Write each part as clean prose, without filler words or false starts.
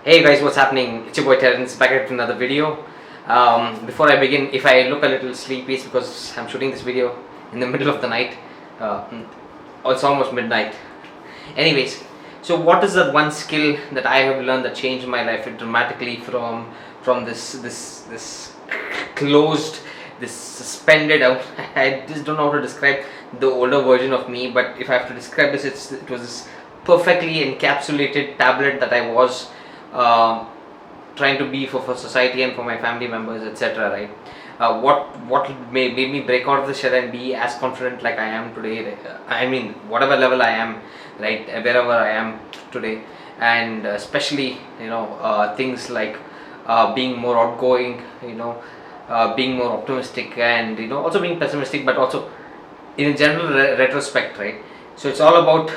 Hey guys, what's happening? It's your boy Terrence back at another video. Before I begin, if I look a little sleepy, it's because I'm shooting this video in the middle of the night. It's almost midnight. Anyways, so what is the one skill that I have learned that changed my life dramatically from this closed, this suspended? I just don't know how to describe the older version of me, but if I have to describe this, it was this perfectly encapsulated tablet that I was trying to be for society and for my family members, etc. Right? What made me break out of the shell and be as confident like I am today? I mean, whatever level I am, right, wherever I am today, and especially things like being more outgoing, being more optimistic, and also being pessimistic, but also in a general retrospect, right? So it's all about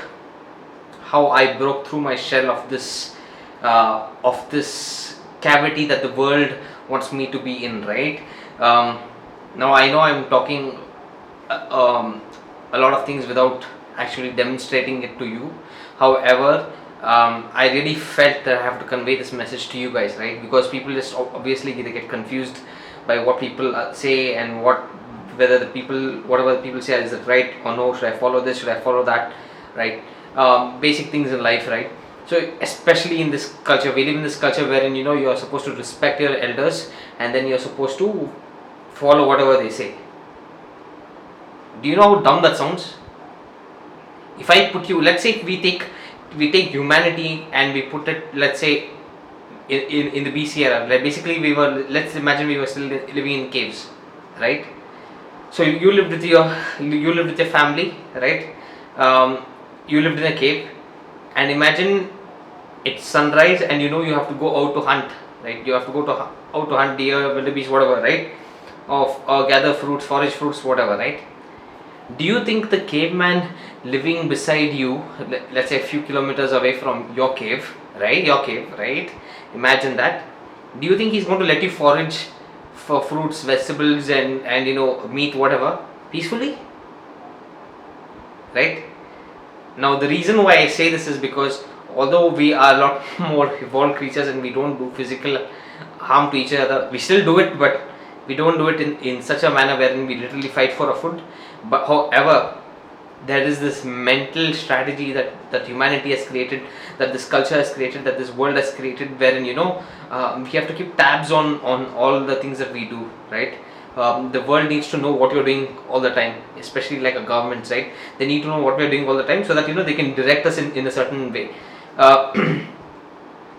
how I broke through my shell of this cavity that the world wants me to be in, right? Now I know I'm talking a lot of things without actually demonstrating it to you. However, I really felt that I have to convey this message to you guys, right? Because people just obviously they get confused by what people say and whatever the people say, is it right or no? Should I follow this? Should I follow that? Right? Basic things in life, right? So especially in this culture, we live in this culture wherein you are supposed to respect your elders, and then you're supposed to follow whatever they say. Do you know how dumb that sounds? If I put you, let's say we take humanity and we put it, let's say, in the BC era. Like basically let's imagine we were still living in caves, right? So you lived with your family, right? You lived in a cave, and imagine it's sunrise, and you have to go out to hunt, right? You have to go out to hunt deer, wildebeest, whatever, right? Or gather fruits, forage fruits, whatever, right? Do you think the caveman living beside you, let's say a few kilometers away from your cave, right? Imagine that. Do you think he's going to let you forage for fruits, vegetables, and meat, whatever, peacefully? Right? Now the reason why I say this is because although we are a lot more evolved creatures and we don't do physical harm to each other, we still do it, but we don't do it in such a manner wherein we literally fight for a food. But however, there is this mental strategy that humanity has created, that this culture has created, that this world has created, wherein we have to keep tabs on all the things that we do, right? The world needs to know what you're doing all the time, especially like a government, right? They need to know what we're doing all the time so that they can direct us in a certain way.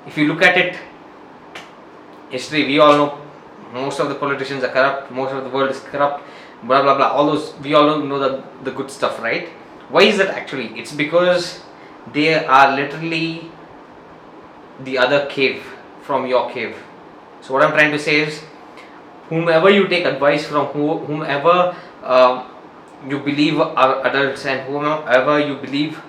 If you look at it, history, we all know most of the politicians are corrupt, most of the world is corrupt, blah blah blah, all those, we all know the good stuff, right? Why is that actually? It's because they are literally the other cave from your cave. So what I'm trying to say is, whomever you take advice from, whomever you believe are adults, and whomever you believe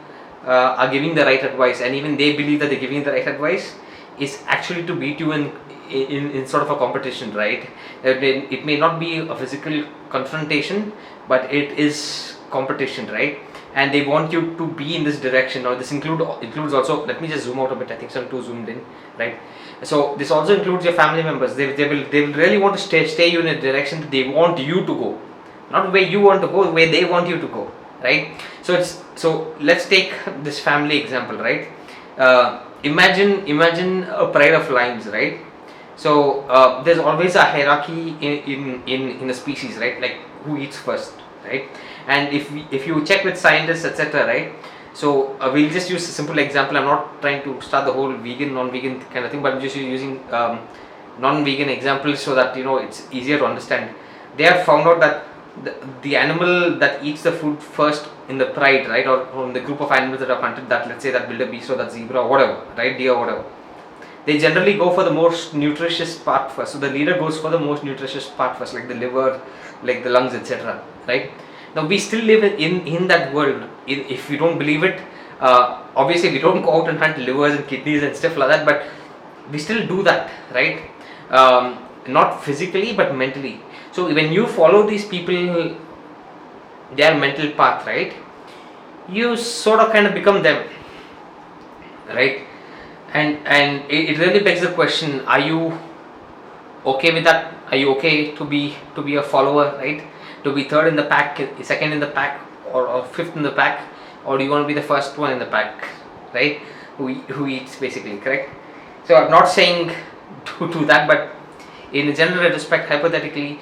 are giving the right advice, and even they believe that they're giving the right advice, is actually to beat you in sort of a competition, right? It may not be a physical confrontation, but it is competition, right? And they want you to be in this direction. Now this includes also, let me just zoom out a bit, I think I'm too zoomed in, right? So this also includes your family members. They will really want to stay you in a direction that they want you to go, not where you want to go, where they want you to go, right? So let's take this family example, right? Imagine a pride of lions, right? So there's always a hierarchy in a species, right? Like who eats first, right? And if you check with scientists, etc., right? So we'll just use a simple example. I'm not trying to start the whole vegan, non-vegan kind of thing, but I'm just using non-vegan examples so that it's easier to understand. They have found out that the animal that eats the food first in the pride, right, or from the group of animals that are hunted, that let's say that wildebeest or that zebra or whatever, right, deer, whatever, they generally go for the most nutritious part first. So the leader goes for the most nutritious part first, like the liver, like the lungs, etc., right? Now we still live in that world. If you don't believe it, obviously we don't go out and hunt livers and kidneys and stuff like that, but we still do that, right? Not physically but mentally. So when you follow these people, their mental path, right, you sort of kind of become them, right? And it really begs the question: are you okay with that? Are you okay to be a follower, right? To be third in the pack, second in the pack, or fifth in the pack, or do you want to be the first one in the pack, right? Who eats basically, correct? So I'm not saying to do that, but in a general retrospect, hypothetically,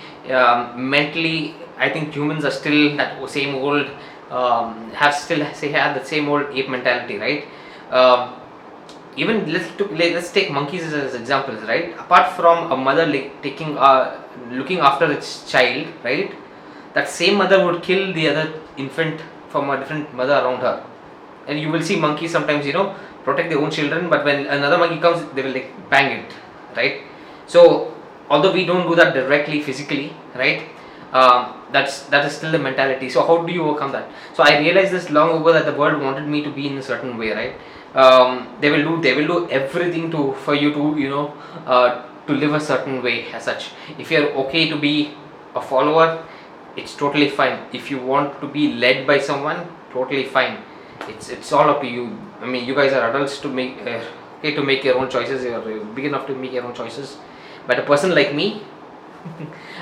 mentally, I think humans are still that same old, have the same old ape mentality, right? Um, Even let's take monkeys as examples, right? Apart from a mother taking looking after its child, right? That same mother would kill the other infant from a different mother around her. And you will see monkeys sometimes, protect their own children, but when another monkey comes, they will like bang it, right? So although we don't do that directly physically, right? That is still the mentality. So how do you overcome that? So I realized this long ago, that the world wanted me to be in a certain way, right? They will do everything for you to to live a certain way as such. If you're okay to be a follower, it's totally fine. If you want to be led by someone, totally fine. It's all up to you. I mean, you guys are adults to make okay, to make your own choices. You're big enough to make your own choices. But a person like me,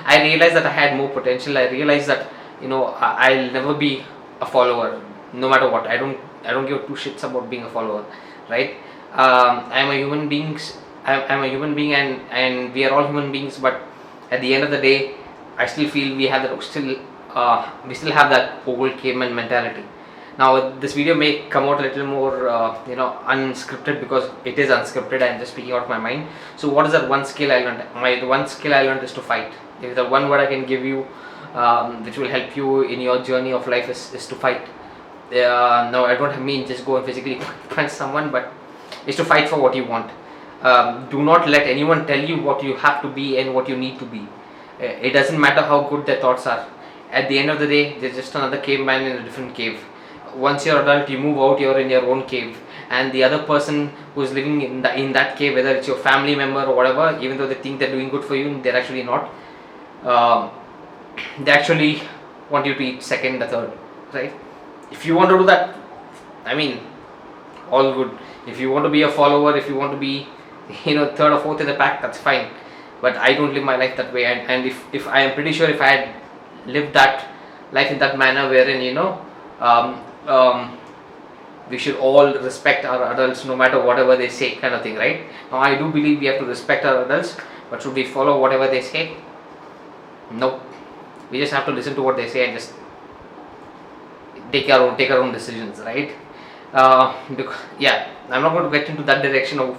I realized that I had more potential. I realized that I'll never be a follower, no matter what. I don't give two shits about being a follower, right? I'm a human beings. I'm a human being, and we are all human beings. But at the end of the day, I still feel we still have that old caveman mentality. Now this video may come out a little more unscripted, because it is unscripted. I'm just speaking out of my mind. So what is that one skill I learned? The one skill I learned is to fight. If the one word I can give you, which will help you in your journey of life, is to fight. No, I don't mean just go and physically punch someone, but is to fight for what you want. Do not let anyone tell you what you have to be and what you need to be. It doesn't matter how good their thoughts are. At the end of the day, they're just another caveman in a different cave. Once you're adult, you move out, you're in your own cave, and the other person who's living in that cave, whether it's your family member or whatever, even though they think they're doing good for you, they're actually not. They actually want you to eat second, the third, right? If you want to do that, I mean, all good. If you want to be a follower, if you want to be third or fourth in the pack, that's fine. But I don't live my life that way. And if I am pretty sure, if I had lived that life in that manner, wherein um, we should all respect our adults no matter whatever they say, kind of thing, right? Now I do believe we have to respect our adults, but should we follow whatever they say? Nope. We just have to listen to what they say and just take our own decisions, right? Because, yeah, I'm not going to get into that direction of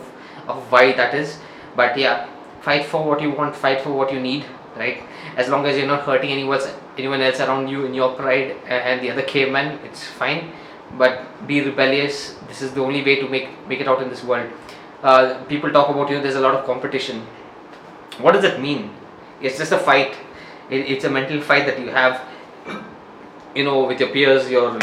why that is, but yeah, fight for what you want, fight for what you need, right? As long as you're not hurting anyone else around you in your pride and the other caveman, it's fine. But be rebellious. This is the only way to make it out in this world. People talk about there's a lot of competition. What does that mean? It's just a fight. It's a mental fight that you have, with your peers, your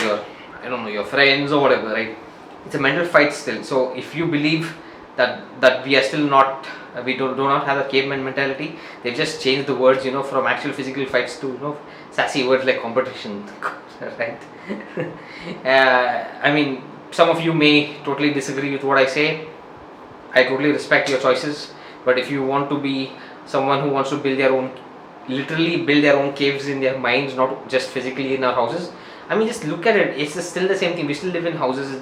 I don't know, your friends or whatever, right? It's a mental fight still. So if you believe that we are still not, we do not have a caveman mentality, they've just changed the words, from actual physical fights to sassy words like competition, right? I mean, some of you may totally disagree with what I say. I totally respect your choices, but if you want to be someone who wants to literally build their own caves in their minds, not just physically in our houses, I mean, just look at it. It's still the same thing. We still live in houses.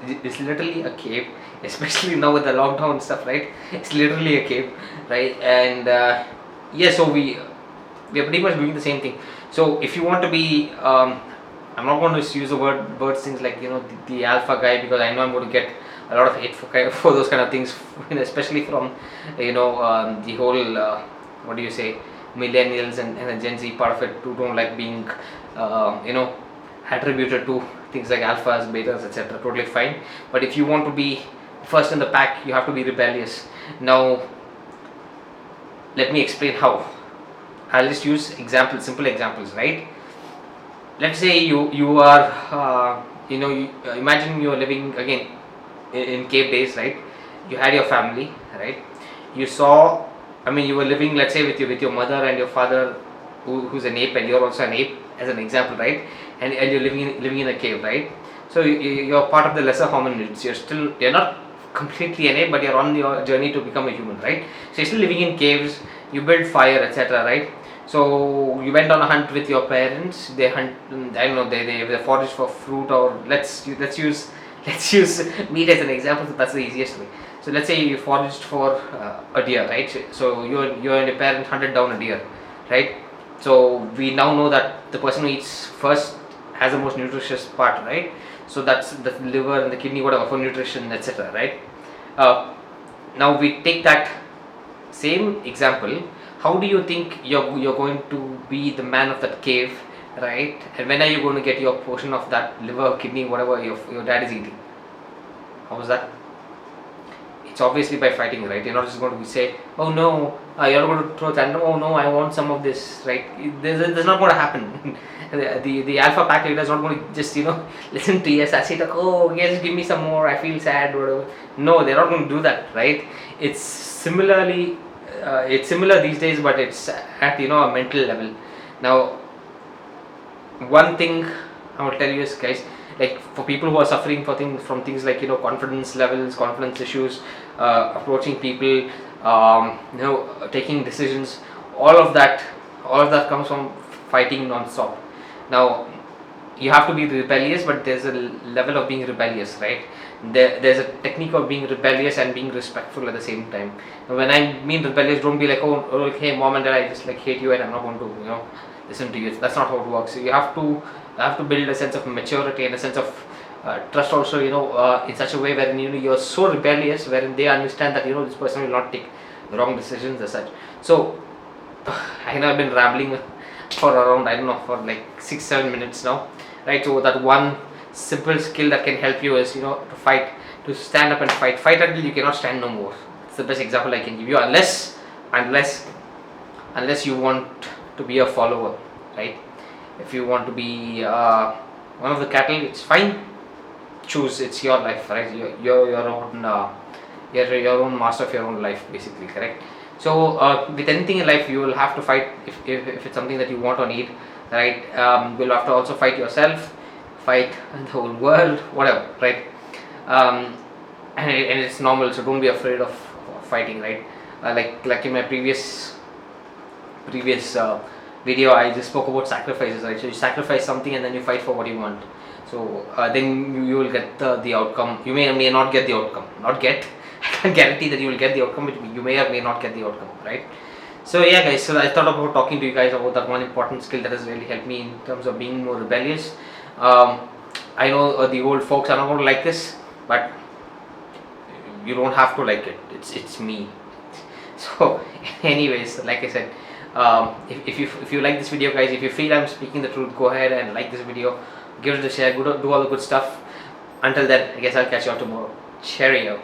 It's literally a cave, especially now with the lockdown and stuff, right? It's literally a cave, right? And yeah, so we are pretty much doing the same thing. So if you want to be, I'm not going to use the words things like the alpha guy, because I know I'm going to get a lot of hate for those kind of things, especially from the whole what do you say, millennials and the Gen Z part of it, who don't like being attributed to things like alphas, betas, etc. Totally fine. But if you want to be first in the pack, you have to be rebellious. Now, let me explain how. I'll just use simple examples, right? Let's say you are imagine you are living again in cave days, right? You had your family, right? You were living, let's say, with your mother and your father, who's an ape, and you're also an ape, as an example, right? And you're living in a cave, right? So you're part of the lesser hominids. You're not completely an ape, but you're on your journey to become a human, right? So you're still living in caves, you build fire, etc., right? So you went on a hunt with your parents. They hunt. I don't know. They forage for fruit, or let's use let's use meat as an example. So that's the easiest way. So let's say you foraged for a deer, right? So you and your parent hunted down a deer, right? So we now know that the person who eats first has the most nutritious part, right? So that's the liver and the kidney, whatever, for nutrition, etc., right? Uh, Now we take that same example. How do you think you're going to be the man of that cave, right? And when are you going to get your portion of that liver, kidney, whatever your dad is eating? How was that? It's obviously by fighting, right? You're not just going to say, oh no, you're not going to throw that, oh no, I want some of this, right? There's not going to happen. The alpha pack leader is not going to just, listen to yes, I say like, oh yes, give me some more, I feel sad, whatever. No, they're not going to do that, right? It's similar these days, but it's at a mental level. Now, one thing I will tell you is, guys, like for people who are suffering from things like confidence levels, confidence issues, approaching people, taking decisions, all of that comes from fighting non-stop. Now you have to be rebellious, but there's a level of being rebellious, right? There's a technique of being rebellious and being respectful at the same time. Now, when I mean rebellious, don't be like, oh, hey mom and dad, I just like hate you and I'm not going to listen to you. That's not how it works. So you have to build a sense of maturity and a sense of trust also, in such a way wherein you're so rebellious, wherein they understand that this person will not take wrong decisions as such. So I know I've been rambling for around, I don't know, for like 6-7 minutes now, right? So that one simple skill that can help you is to fight, to stand up and fight until you cannot stand no more. It's the best example I can give you, unless you want to be a follower, right? If you want to be one of the cattle, it's fine, choose, it's your life, right? You're your own master of your own life, basically, correct? So with anything in life, you will have to fight if it's something that you want or need, right? You'll have to also fight yourself, fight the whole world, whatever, right? And it's normal, so don't be afraid of fighting, right? Like in my previous video, I just spoke about sacrifices, right? So you sacrifice something and then you fight for what you want. So then you will get the outcome. You may or may not get the outcome. Not get. I can't guarantee that you will get the outcome, but you may or may not get the outcome, right? So yeah, guys. So I thought about talking to you guys about that one important skill that has really helped me in terms of being more rebellious. I know the old folks are not going to like this, but you don't have to like it. It's me. So, anyways, like I said, if you like this video, guys, if you feel I'm speaking the truth, go ahead and like this video, give it a share, do all the good stuff. Until then, I guess I'll catch you all tomorrow. Cheerio.